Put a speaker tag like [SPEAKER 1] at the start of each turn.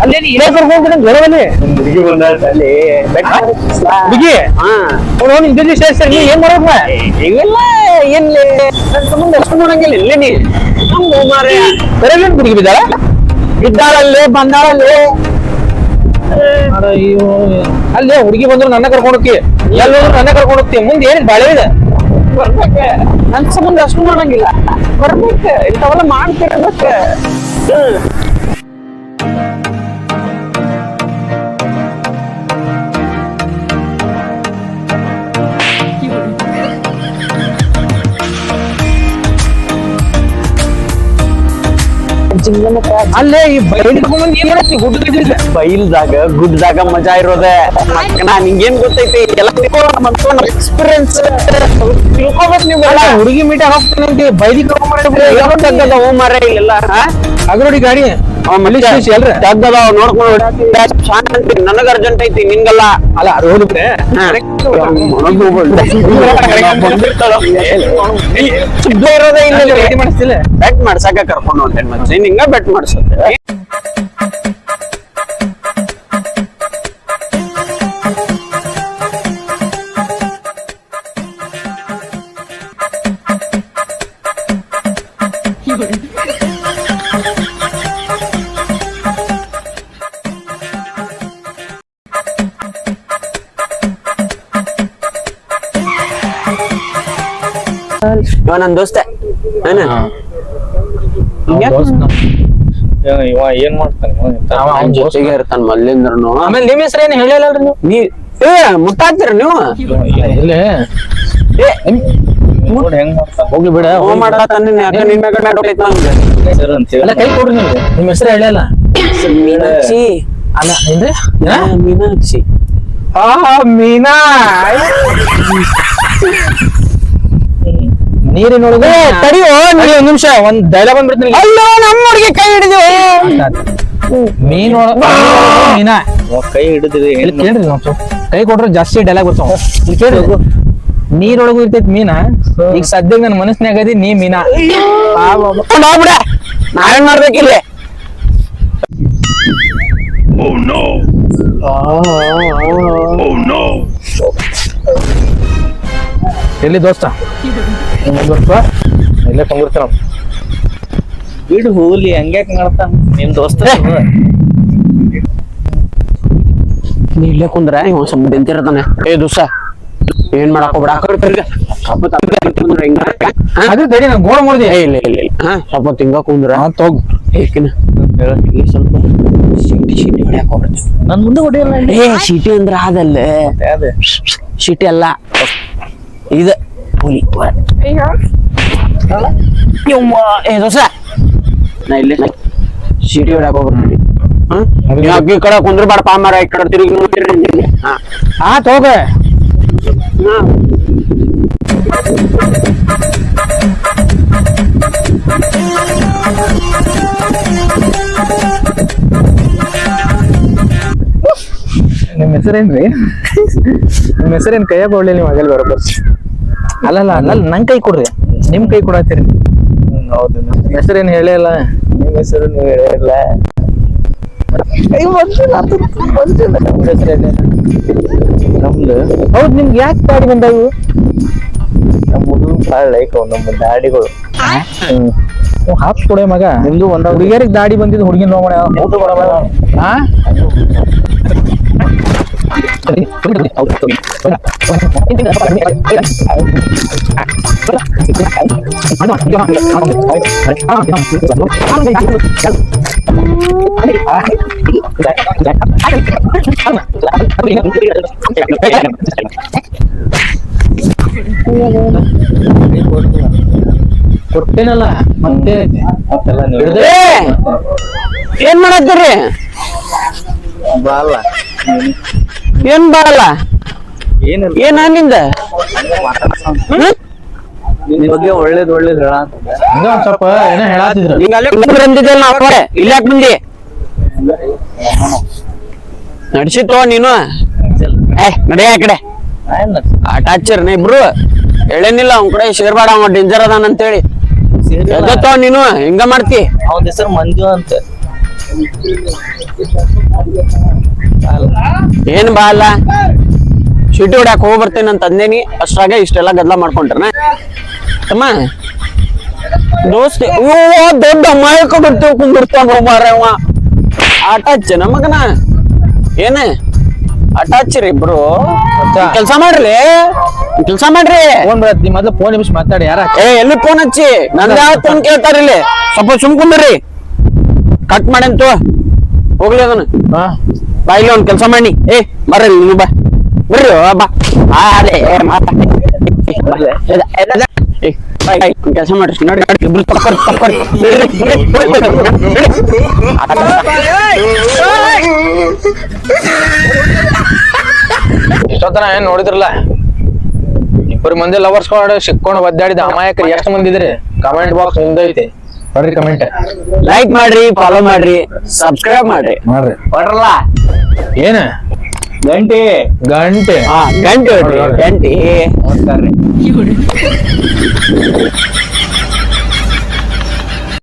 [SPEAKER 1] ಅಲ್ಲೇನಿ ಇರೋ ಕರ್ಕೊಂಡ್ರೆ ಜ್ವರವಲ್ಲಿ
[SPEAKER 2] ಹುಡುಗಿ ಬಂದಲ್ಲಿ
[SPEAKER 1] ಹುಡುಗಿ ಅವನು ಇಂಟರ್ವ್ಯೂ ಸೇರ್ಸಿ ಏನ್ ಮಾಡೋದ
[SPEAKER 2] ಇವೆಲ್ಲ ಎಲ್ಲಿ ನನ್ ಸಂಬಂಧ ಅಷ್ಟು ಮಾಡಂಗಿಲ್ಲ ಇಲ್ಲೇನಿ ನಮ್ದು ಮಾರ್ಯ
[SPEAKER 1] ಕರೆಲ್ಲ ಹುಡುಗಿ ಬಿದ್ದಾಳ
[SPEAKER 2] ಇದ್ದಾಳಲ್ಲಿ ಬಂದಾಳಲ್ಲಿ
[SPEAKER 1] ಅಯ್ಯೋ ಅಲ್ಲೇ ಹುಡುಗಿ ಬಂದ್ರು ನನ್ನ ಕರ್ಕೊಂಡು ಹೋಗ್ತಿ ಎಲ್ಲ ನನ್ನ ಕರ್ಕೊಂಡು ಹೋಗ್ತಿ ಮುಂದೆ ಏನ್ ಬಾಳೆ ಇದೆ
[SPEAKER 2] ಬರ್ಬೇಕ ನನ್ ಸಂಬಂಧ ಅಷ್ಟು ಮಾಡಂಗಿಲ್ಲ ಬರ್ಬೇಕ ಇಂಥವೆಲ್ಲ ಮಾಡ್ತಿರ್ಬೇಕ
[SPEAKER 1] ಅಲ್ಲೇ ಈ ಬೈಲ್ ತಗೊಂಡ್ ಏನ್ ಮಾಡತ್ತಿ ಗುಡ್ಡ
[SPEAKER 2] ಬೈಲ್ದಾಗ ಗುಡ್ಡದಾಗ ಮಜಾ ಇರೋದೆ ನಾನ್ ನಿಂಗೇನ್ ಗೊತ್ತೈತಿ ಎಲ್ಲ ಎಕ್ಸ್ಪೀರಿಯನ್ಸ್ ತಿಳ್ಕೊಬೇಕು ನೀವೆಲ್ಲ
[SPEAKER 1] ಹುಡುಗಿ ಮೀಟ ಹೋಗ್ತಾನೆ ಅಂತ ಬೈಲಿ
[SPEAKER 2] ತಗ್ಗದ ಹೂ ಮರ ಇಲ್ಲೆಲ್ಲ
[SPEAKER 1] ಅಗ್ರೋಡಿ ಗಾಡಿ
[SPEAKER 2] ಎಲ್ರ ತಗ್ಗದ ನೋಡ್ಕೊಂಡು ಶಾಂತಿ ನನಗ ಅರ್ಜೆಂಟ್ ಐತಿ ನಿಂಗಲ್ಲ
[SPEAKER 1] ಅಲ್ಲ ಅದು ಹೋಗ್ಬಿಟ್ರೆ
[SPEAKER 2] ಸುದ್ದ ಇರೋದೇ ಇಲ್ಲ
[SPEAKER 1] ರೆಡಿ ಮಾಡಿಸ್ತಿಲ್ಲ
[SPEAKER 2] ಬೆಟ್ ಮಾಡ್ಸಕ ಕರ್ಕೊಂಡು ಹೊಂಟೇನ್ ಮತ್ತೆ ನಿಂಗ ಬೆಟ್ ಮಾಡ್ಸುತ್ತೆ ಇವ ನನ್ ದೋಸ್ತ
[SPEAKER 1] ಇವ ಏನ್ ಮಾಡ್ತಾನೆ
[SPEAKER 2] ಅವನ್ ಜೊತೆಗೆ ಇರ್ತಾನ ಮಲ್ಲಿಂದ್ರನು
[SPEAKER 1] ಆಮೇಲೆ ನಿಮ್ ಹೆಸರು ಏನು ಹೇಳಿಲ್ಲಲ್ರಿ ನೀವು
[SPEAKER 2] ನೀ ಮುಟ್ಟಾಗ್ತೀರ ನೀವು
[SPEAKER 1] ಇಲ್ಲೇ
[SPEAKER 2] ಏ
[SPEAKER 1] ಹೆಂಗ್ ಮಾಡ್ತಾನ ಹೋಗ್ಲಿ ಬಿಡ
[SPEAKER 2] ಹೋ ಮಾಡತಾನ ನಿನ್
[SPEAKER 1] ಅಲ್ಲ ಕೈ ಕೊಡ್ರಿ ನೀವು ನಿಮ್ ಹೆಸರು ಹೇಳಿಲ್ಲ
[SPEAKER 2] ಮೀನಾಕ್ಷಿ
[SPEAKER 1] ಅಲ್ಲ ಏನ್ರಿ
[SPEAKER 2] ಮೀನಾಕ್ಷಿ
[SPEAKER 1] ಮೀನಾ ನೀರಿನೊಳಗೆ ತಡಿಯೋ ಒಂದ್ ನಿಮಿಷ ಒಂದ್ ಡೈಲಾಗ್ ಬಂದ್ಬಿಡ್ತೀನಿ
[SPEAKER 2] ಅಲ್ಲೋ ನಮ್ಮ ಹುಡುಗಿ ಕೈ ಹಿಡಿದು
[SPEAKER 1] ಮೀನಾ ಕೈ ಹಿಡಿದ್ರಿ ಕೇಳ್ರಿ ನಾವು ಕೈ ಕೊಟ್ರೆ ಜಾಸ್ತಿ ಡೈಲಾಗ್ ಬರ್ತಾವ ಇಲ್ಲಿ ಕೇಳಿ ನೀರೊಳಗು ಇರ್ತೈತಿ ಮೀನಾ ಈಗ ಸದ್ಯಕ್ಕೆ ನನ್ನ ಮನಸ್ಸಿನಾಗ ಅದಿ ನೀ ಮೀನಾ
[SPEAKER 2] ಹೋಗ್ಬಿಡ ನಾವೇನ್ ಮಾಡ್ಬೇಕಿಲ್ಲ
[SPEAKER 1] ಎಲ್ಲಿ ದೋಸ್ತ ಇಲ್ಲೇ ಕೊಂಗಿರ್ತಾನ
[SPEAKER 3] ಬಿಡು ಹೋಗ್ಲಿ ಹಂಗ್ಯಾಕ್ ಮಾಡ್ತಾನ ನಿಮ್ ದೋಸ್ತ
[SPEAKER 2] ನೀ ಇಲ್ಲೇ ಕುಂದ್ರ ಇವ ಸ್ವಲ್ಪ ನಿಂತಿರ್ತಾನೆ ಏ ದೋಸ್ತ ಏನ್ ಮಾಡಕ್ ಹೋಗ್ಬೇಡ
[SPEAKER 1] ಅದ್ರ ತಡಿ ನಾನು ಗೋಳ ಮಾಡಿದೆ
[SPEAKER 2] ಇಲ್ಲ ಇಲ್ಲ ಇಲ್ಲ ಹಾ ಸ್ವಲ್ಪ ತಿಂಗ ಕುಂದ್ರ
[SPEAKER 1] ತೋಗ್
[SPEAKER 2] ಏಕಿನ ಇಲ್ಲಿ ಸ್ವಲ್ಪ ಶೀಟಿ ಹೊಡ್ಯಾಕ ಹೋಗ್ಬಿಡ್ತು
[SPEAKER 3] ನನ್ ಮುಂದೆ ಹೊಡಿಯಲ್ಲ
[SPEAKER 2] ಏ ಶೀಟಿ ಅಂದ್ರ ಅದಲ್ಲ ಶೀಟಿ ಅಲ್ಲ ಇದ ಹುಲಿ ಏ ದೋಸ ನಾ ಇಲ್ಲಿ ಶೀಟಿ ಹೊಡ್ಯಾಕ ಹೋಗ್ಬಿಡ್ತೀನಿ ಈ ಕಡೆ ಕುಂದ್ರ ಬಾಡ ಪಾಮಾರ ಈ ಕಡೆ ತಿರುಗಿ ನೋಡ್ತೀರಿ
[SPEAKER 1] ಹೋಗ ನಿಮ್ ಹೆಸರೇನ್ರಿ ನಿಮ್ ಹೆಸರೇನ್ ಕೈಯಾಗ ಕೊಡ್ಲಿ ನೀವು ಆಗಲ್ ಬರೋಬ್ಬರ ಅಲ್ಲಲ್ಲ ಅಲ್ಲ ನಂಗ್ ಕೈ ಕೊಡ್ರಿ ನಿಮ್ ಕೈ ಕೊಡತ್ತೀರಿ
[SPEAKER 3] ಹೌದು
[SPEAKER 1] ನಿಮ್ ಹೆಸರೇನ್ ಹೇಳಿಲ್ಲ
[SPEAKER 3] ನಿಮ್ ಹೆಸರು ನೀವು ಹೇಳಿಲ್ಲ ನಮ್ ಹೆಸರು ನಮ್ದು
[SPEAKER 1] ಹೌದ್ ನಿಮ್ಗೆ ಯಾಕೆ ಗಾಡಿ ಬಂದಾವು
[SPEAKER 3] ನಮ್ಮ ಹುಡುಗ ಬಾಳ ಲೈಕ್ ನಮ್ಮ ದಾಡಿಗಳು
[SPEAKER 1] ಹಾಪ್ ಕೊಡೆ ಮಗ
[SPEAKER 3] ನಿಮ್ದು ಒಂದ
[SPEAKER 1] ಹುಡುಗಿಯರಿಗೆ ದಾಡಿ ಬಂದಿದ್ದು ಹುಡುಗಿನ ನೋಡ ಊಟ ಕೊಡ ಕೊಟ್ಟೇನಲ್ಲ ಮತ್ತೆ
[SPEAKER 2] ಏನ್ ಮಾಡತ್ತೀರಿ
[SPEAKER 3] ಬಾಳ
[SPEAKER 2] ಏನ್ ಬರಲ್ಲ
[SPEAKER 3] ಏನಿಲ್ಲ
[SPEAKER 2] ಏನ ನಿಂದ
[SPEAKER 3] ನಿಮ್ ಬಗ್ಗೆ ಒಳ್ಳೇದ್ ಹೇಳ
[SPEAKER 1] ಹಂಗ ಒಂದ್ ಸ್ವಲ್ಪ ಏನೋ ಹೇಳತ್ತಿದ್ರು
[SPEAKER 2] ನಿಂಗ ಅಲ್ಲೇ ಬಂದಿದ್ದಲ್ಲ ನಾವು ಇಲ್ಲ ಯಾಕೆ ಬಂದಿ ನಡ್ಸಿತ್ತು ನೀನು ನಡೆಯ ಆ ಕಡೆ ಆಟ ಹಚ್ಚಿರ ಇಬ್ರು ಹೇಳೇನಿಲ್ಲ ಅವ್ನ ಕಡೆ ಶೇರ್ಬೇಡ ಅವ ಡೇಂಜರ್ ಅದಾನ ಅಂತೇಳಿ ಎದ್ದತ್ತೋ ನೀನು ಹಿಂಗ ಮಾಡ್ತಿ
[SPEAKER 3] ಅವನ ಹೆಸರು ಮಂಜು ಅಂತ.
[SPEAKER 2] ಏನ್ ಬಾ ಅಲ್ಲ ಶೀಟಿ ಹೊಡ್ಯಾಕ ಹೋಗಿ ಬರ್ತೇನೆ ಅಂತ ಅಂದೇನಿ ಅಷ್ಟ್ರಾಗ ಇಷ್ಟೆಲ್ಲ ಗದ್ಲ ಮಾಡ್ಕೊಂಡ್ರನ ತಮ್ಮ ದೋಸ್ತಿ ಓ ದೊಡ್ಡ ಅಮಾಯಕ ಬರ್ತೀವಿ ಕುಂದಿರ್ತಾನ ಮಾರವ ಆಟ ಹಚ್ಚ ಮಗನ ಏನ ಆಟ ಹಚ್ಚಿರಿ ಇಬ್ರು ಕೆಲ್ಸ ಮಾಡ್ರಿ
[SPEAKER 1] ಫೋನ್ ಬರತ್ತಿ ಮೊದ್ಲು ಫೋನ್ ನಿಮಿಷ ಮಾತಾಡಿ ಯಾರ
[SPEAKER 2] ಏ ಎಲ್ಲಿ ಫೋನ್ ಹಚ್ಚಿ ನಂದ ಯಾವ ಫೋನ್ ಕೇಳ್ತಾರ ಇಲ್ಲಿ ಸ್ವಲ್ಪ ಸುಮ್ ಕುಂದ್ರಿ ಕಟ್ ಮಾಡಂತು ಹೋಗ್ಲಿ ಅದನ್ನ ಬಾ ಇಲ್ಲಿ ಒಂದ್ ಕೆಲ್ಸ ಮಾಡಿ ಏ ಬರ್ರಿ ನೀವು ಬಾ ಬರ್ರಿ ಬಾ ಅದೇ ಕೆಲಸ ಮಾಡ್ರಿ ನೋಡಿ ಇಬ್ರು ತಪ್ಪರಿ
[SPEAKER 1] ಇಷ್ಟೊತ್ತನ ಏನ್ ನೋಡಿದ್ರಲ್ಲ ಇಬ್ಬರು ಮಂದಿ ಲವರ್ಸ್ ಸಿಕ್ಕೊಂಡು ಒದ್ದಾಡಿದ ಅಮಾಯಕರು ಎಷ್ಟು ಮಂದಿ ಇದ್ರಿ ಕಮೆಂಟ್ ಬಾಕ್ಸ್ ಮುಂದೈತಿ ಬರ್ರಿ ಕಮೆಂಟ್
[SPEAKER 2] ಲೈಕ್ ಮಾಡ್ರಿ ಫಾಲೋ ಮಾಡ್ರಿ ಸಬ್ಸ್ಕ್ರೈಬ್ ಮಾಡ್ರಿ ಹೊಡ್ರಲ್ಲ
[SPEAKER 1] ಏನ
[SPEAKER 3] ಗಂಟೆ
[SPEAKER 1] ಗಂಟೆ
[SPEAKER 2] ಗಂಟೆ ಹೊಡ್ರಿ ಗಂಟೆ